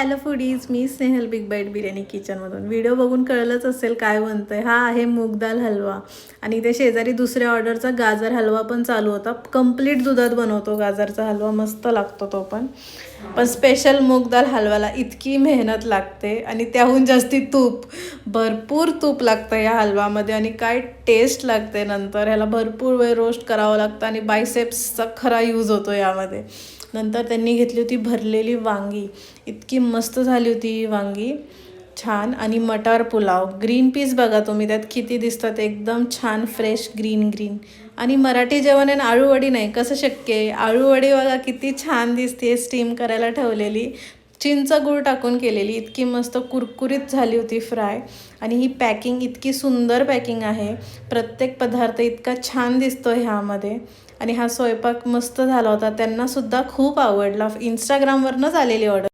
Hello foodies, मी Snehal big bite biryani किचनमधून. Video बघून कळलंच असेल काय बनतंय. हा आहे मूग दाल हलवा आणि इथे शेजारी दुसऱ्या ऑर्डरचा गाजर हलवा पण चालू होता. कंप्लीट दुधात बनवतो गाजरचा हलवा, मस्त लागतो तो पण. पण स्पेशल मूग दाल हलव्याला इतकी मेहनत लागते आणि त्याहून जास्ती तूप, भरपूर तूप लागतं या हलवामध्ये आणि काय टेस्ट लागते. नंतर ह्याला भरपूर वेळ रोस्ट करावं लागतं आणि बायसेप्सचा खरा यूज होतो यामध्ये. नंतर त्यांनी घेतली होती भरलेली वांगी, इतकी मस्त झाली होती ही वांगी, छान. आणि मटार पुलाव, ग्रीन पीस बघा तुम्ही त्यात किती दिसतात, एकदम छान फ्रेश ग्रीन ग्रीन. आणि मराठी जेवण आहे, आळूवडी नाही, कसं शक्य आहे. आळूवडी बघा किती छान दिसते, स्टीम करायला ठेवलेली, चिंच गूळ टाकून केलेली, इतकी मस्त कुरकुरीत झाली होती फ्राय. आणि ही पॅकिंग इतकी सुंदर पॅकिंग आहे, प्रत्येक पदार्थ इतका छान दिसतो ह्यामध्ये. आणि हा स्वयंपाक मस्त झाला होता, त्यांनासुद्धा खूप आवडला. इंस्टाग्रामवरनंच आलेली ऑर्डर.